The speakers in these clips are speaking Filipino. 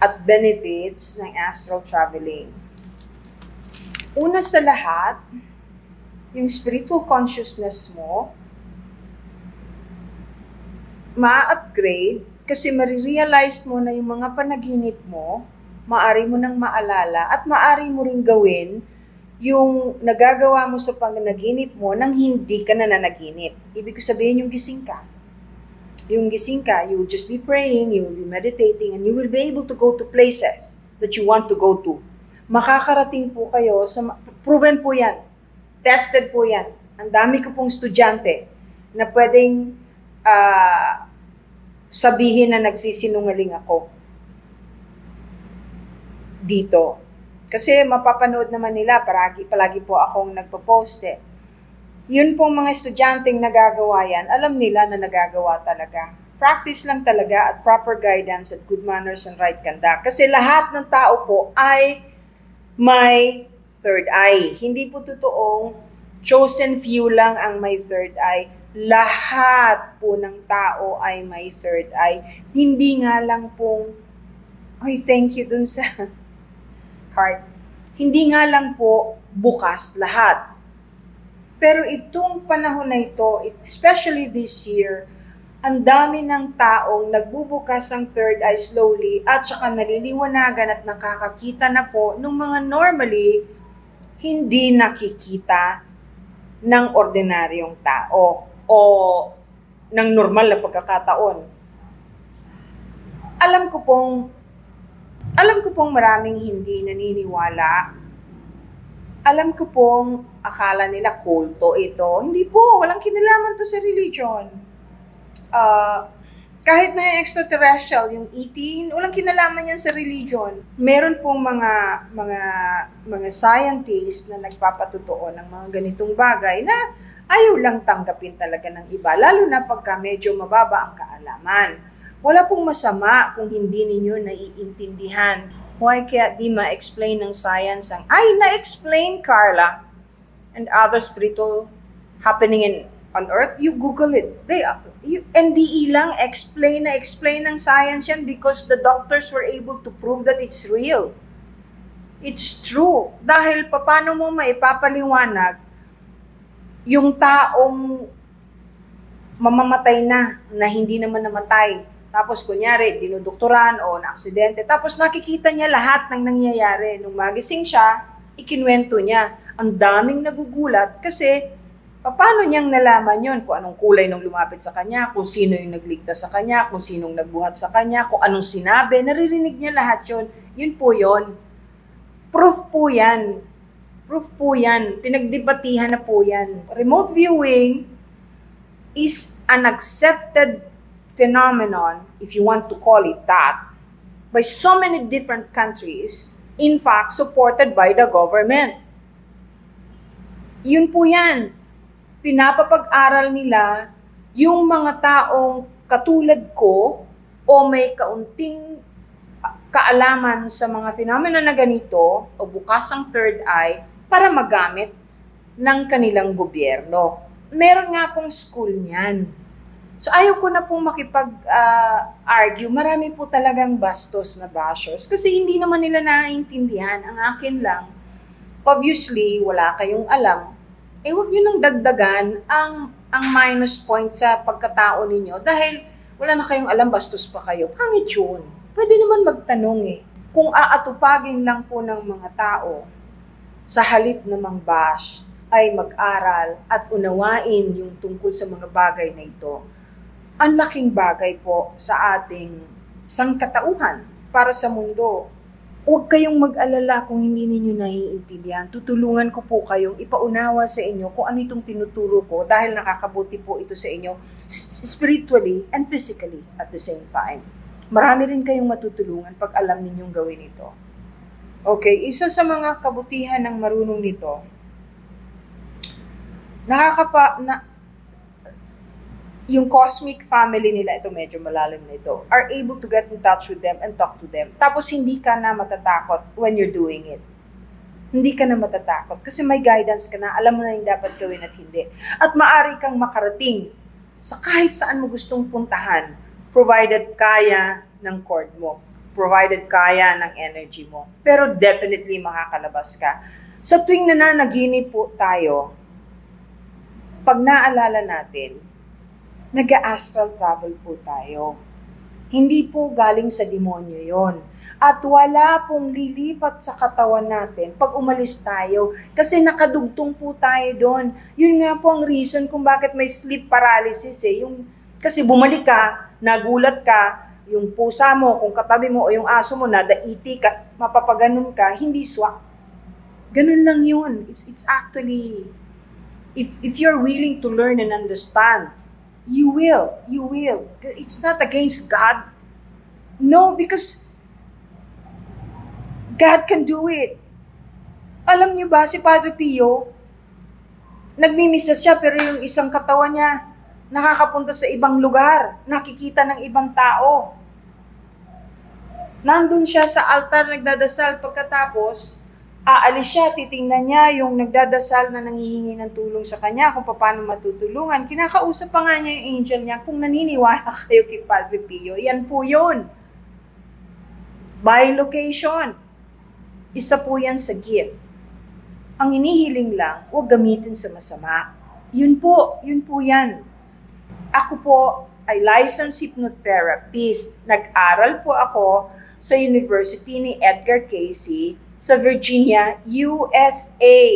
at benefits ng astral traveling. Una sa lahat, yung spiritual consciousness mo, ma-upgrade kasi marirealize mo na yung mga panaginip mo, maaari mo nang maalala at maaari mo ring gawin yung nagagawa mo sa panaginip mo nang hindi ka nananaginip. Ibig sabihin yung gising ka. Yung gising ka, you will just be praying, you will be meditating, and you will be able to go to places that you want to go to. Makakarating po kayo, proven po yan, tested po yan. Ang dami ko pong estudyante na pwedeng sabihin na nagsisinungaling ako dito. Kasi mapapanood naman nila, palagi po akong nagpo-post eh. Yun pong mga estudyanteng nagagawa yan, alam nila na nagagawa talaga. Practice lang talaga at proper guidance at good manners and right conduct. Kasi lahat ng tao po ay may third eye. Hindi po totoong chosen few lang ang may third eye. Lahat po ng tao ay may third eye. Hindi nga lang pong, ay thank you dun sa heart. Hindi nga lang po bukas lahat. Pero itong panahon na ito, especially this year, ang dami ng taong nagbubukas ang third eye slowly at saka naliliwanagan at nakakakita na po ng mga normally hindi nakikita ng ordinaryong tao o ng normal na pagkakataon. Alam ko pong maraming hindi naniniwala. Alam ko pong akala nila kulto ito. Hindi po, walang kinalaman to sa religion. Kahit na extraterrestrial, yung ET, walang kinalaman yan sa religion. Meron pong mga scientists na nagpapatotoo ng mga ganitong bagay na ayaw lang tanggapin talaga ng iba, lalo na pagka medyo mababa ang kaalaman. Wala pong masama kung hindi ninyo naiintindihan. Why kaya di ma-explain ng science ang, ay, na-explain, Carla, and other spiritual happening on earth? You Google it. NDE lang, explain ng science yan because the doctors were able to prove that it's real. It's true. Dahil paano mo maipapaliwanag yung taong mamamatay na hindi naman namatay. Tapos kunyari, dinudoktoran o na-aksidente. Tapos nakikita niya lahat ng nangyayari. Nung magising siya, ikinwento niya. Ang daming nagugulat kasi paano niyang nalaman yon? Kung anong kulay nung lumapit sa kanya, kung sino yung nagligtas sa kanya, kung sinong nagbuhat sa kanya, kung anong sinabi. Naririnig niya lahat yon. Yun po yon. Proof po yan. Proof po yan. Pinagdebatihan na po yan. Remote viewing is an accepted phenomenon, if you want to call it that, by so many different countries, in fact, supported by the government. Yun po yan. Pinapapag-aral nila yung mga taong katulad ko o may kaunting kaalaman sa mga phenomena na ganito o bukas ang third eye para magamit ng kanilang gobyerno. Meron nga pong school niyan. So ayaw ko na pong makipag-argue. Marami po talagang bastos na bashers kasi hindi naman nila naiintindihan. Ang akin lang, obviously, wala kayong alam. Huwag nyo nang dagdagan ang minus point sa pagkatao ninyo dahil wala na kayong alam, bastos pa kayo. Pangit yun. Pwede naman magtanong eh. Kung aatupagin lang po ng mga tao sa halip na mang-bash, ay mag-aral at unawain yung tungkol sa mga bagay na ito, ang laking bagay po sa ating sangkatauhan para sa mundo. Huwag kayong mag-alala kung hindi ninyo naiintindihan. Tutulungan ko po kayong ipaunawa sa inyo kung ano itong tinuturo ko dahil nakakabuti po ito sa inyo spiritually and physically at the same time. Marami rin kayong matutulungan pag alam ninyong gawin ito. Okay, isa sa mga kabutihan ng marunong nito, yung cosmic family nila, ito medyo malalim na ito, are able to get in touch with them and talk to them. Tapos hindi ka na matatakot when you're doing it. Hindi ka na matatakot kasi may guidance ka na, alam mo na yung dapat gawin at hindi. At maaari kang makarating sa kahit saan mo gustong puntahan, provided kaya ng cord mo. provided kaya ng energy mo. Pero definitely makakalabas ka. Sa tuwing nananaginip po tayo, pag naalala natin, nag-astral travel po tayo. Hindi po galing sa demonyo yon. At wala pong lilipat sa katawan natin pag umalis tayo. Kasi nakadugtong po tayo doon. Yun nga po ang reason kung bakit may sleep paralysis eh. Kasi bumalik ka, nagulat ka, yung pusa mo, kung katabi mo o yung aso mo, nadaiti ka, mapapaganon ka, hindi swak. Ganun lang yun. It's actually, if you're willing to learn and understand, you will. It's not against God. No, because God can do it. Alam niyo ba, si Padre Pio, nagmimisa siya pero yung isang katawan niya nakakapunta sa ibang lugar, nakikita ng ibang tao. Nandun siya sa altar nagdadasal, pagkatapos aalis siya, titingnan niya yung nagdadasal na nanghihingi ng tulong sa kanya kung paano matutulungan. Kinakausap pa nga niya yung angel niya, kung naniniwala kayo kay Padre Pio, yan po yun. By location. Isa po yan sa gift. Ang inihiling lang, huwag gamitin sa masama. Yun po yan. Ako po ay licensed hypnotherapist. Nag-aral po ako sa University ni Edgar Cayce sa Virginia, USA.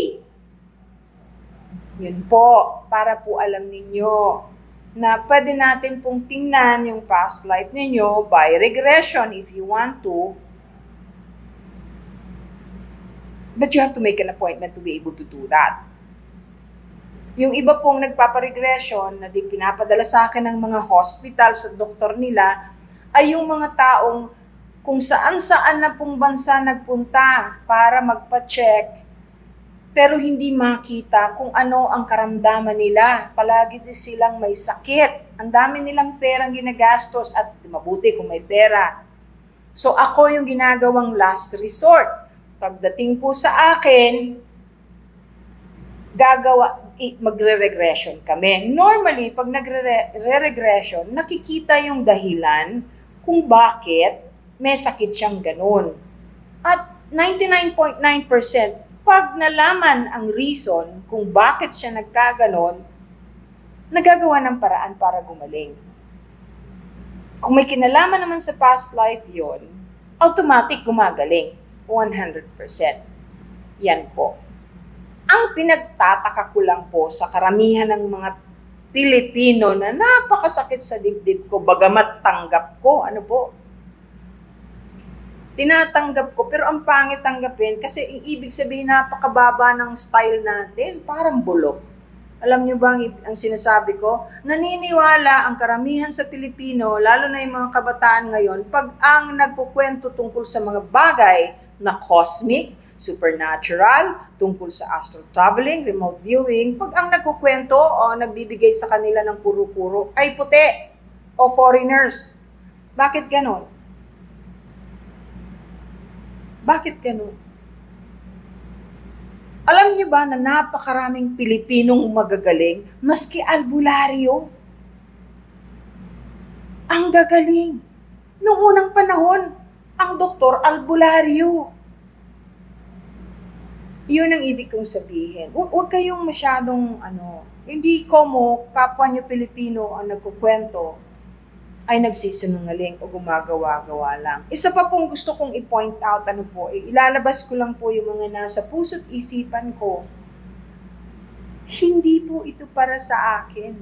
Yun po, para po alam ninyo na pwede natin pong tingnan yung past life ninyo by regression if you want to. But you have to make an appointment to be able to do that. Yung iba pong nagpaparegression na di pinapadala sa akin ng mga hospital sa doktor nila ay yung mga taong kung saan-saan na pong bansa nagpunta para magpa-check, pero hindi makita kung ano ang karamdaman nila. Palagi din silang may sakit. Ang dami nilang perang ginagastos at mabuti kung may pera. So ako yung ginagawang last resort. Pagdating po sa akin, magre-regression kami. Normally, pag nagre-regression, nakikita yung dahilan kung bakit may sakit siyang ganun. At 99.9%, pag nalaman ang reason kung bakit siya nagkaganon, nagagawa ng paraan para gumaling. Kung may kinalaman naman sa past life yon, automatic gumagaling. 100%. Yan po. Ang pinagtataka ko lang po sa karamihan ng mga Pilipino na napakasakit sa dibdib ko, bagamat tanggap ko, tinatanggap ko, pero ang pangit tanggapin kasi ang ibig sabihin napakababa ng style natin, parang bulok. Alam niyo ba ang sinasabi ko? Naniniwala ang karamihan sa Pilipino, lalo na yung mga kabataan ngayon, pag ang nagkukwento tungkol sa mga bagay na cosmic, supernatural, tungkol sa astral traveling, remote viewing, pag ang nagkukwento o nagbibigay sa kanila ng kuro-kuro ay puti o foreigners. Bakit ganon? Bakit ganun? Alam niyo ba na napakaraming Pilipinong magagaling, maski albularyo? Ang gagaling. Noong unang panahon, ang doktor albularyo. Yun ang ibig kong sabihin. Huwag kayong masyadong, hindi ko mo, kapwa niyo Pilipino ang nagkukwento, ay nagsisinungaling o gumagawa-gawa lang. Isa pa pong gusto kong i-point out, ilalabas ko lang po yung mga nasa puso't isipan ko. Hindi po ito para sa akin.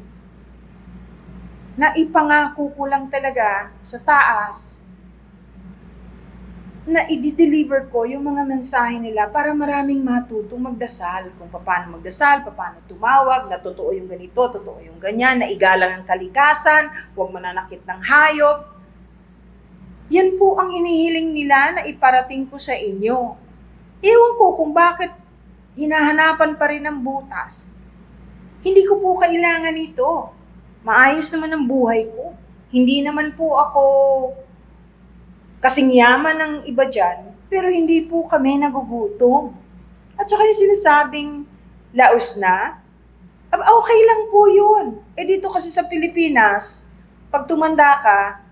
Naipangako ko lang talaga sa taas na i-deliver ko yung mga mensahe nila para maraming matutong magdasal. Kung paano magdasal, paano tumawag, na totoo yung ganito, totoo yung ganyan, na igalang ang kalikasan, huwag mananakit ng hayop. Yan po ang hinihiling nila na iparating ko sa inyo. Ewan ko kung bakit hinahanapan pa rin ng butas. Hindi ko po kailangan ito. Maayos naman ang buhay ko. Hindi naman po ako kasing yaman ng iba dyan, pero hindi po kami nagugutom. At saka yung sinasabing laos na, okay lang po yun. Dito kasi sa Pilipinas, pag tumanda ka,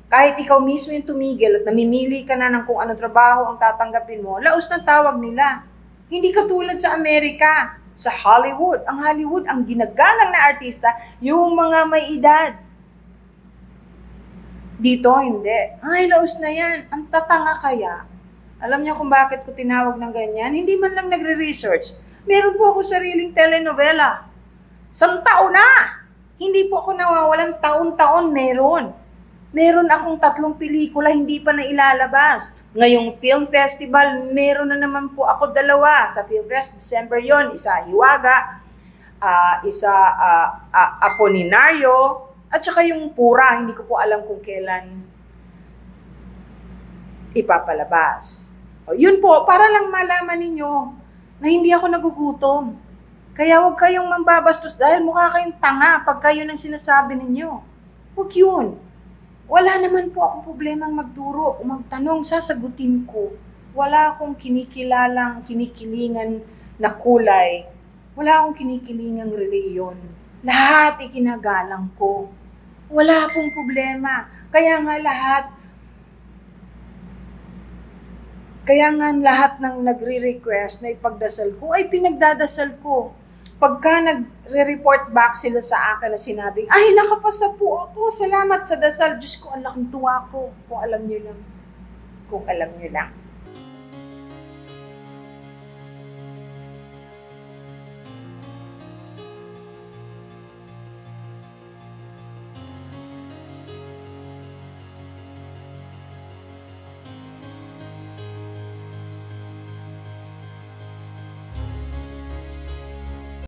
Kahit ikaw mismo yung tumigil at namimili ka na ng kung anong trabaho ang tatanggapin mo, laos ng tawag nila. Hindi katulad sa Amerika, sa Hollywood. Ang Hollywood, ang ginagalang na artista, yung mga may edad. Dito, hindi. Ay, laos na yan. Ang tatanga kaya. Alam niyo kung bakit ko tinawag ng ganyan? Hindi man lang nagre-research. Meron po ako sariling telenovela. 1 taon na! Hindi po ako nawawalan, taon-taon meron. Meron akong 3 pelikula, hindi pa nailalabas. Ngayong film festival, meron na naman po ako 2. Sa film fest, December yon, isa Hiwaga, isa Apolinaryo, at saka yung Pura, hindi ko po alam kung kailan ipapalabas. O, yun po, para lang malaman ninyo na hindi ako nagugutom. Kaya huwag kayong mambabastos dahil mukha kayong tanga pag kayo nang sinasabi ninyo. Huwag yun. Wala naman po akong problemang magturo o magtanong, sasagutin ko. Wala akong kinikilingan na kulay. Wala akong kinikilingang reliyon. Lahat ikinagalang ko. Wala pong problema. Kaya nga lahat ng nagre-request na ipagdasal ko ay pinagdadasal ko. Pagka nagre-report back sila sa akin na sinabing, ay, nakapasa po ako, salamat sa dasal. Diyos ko, ang laking tuwa ko. Kung alam nyo lang.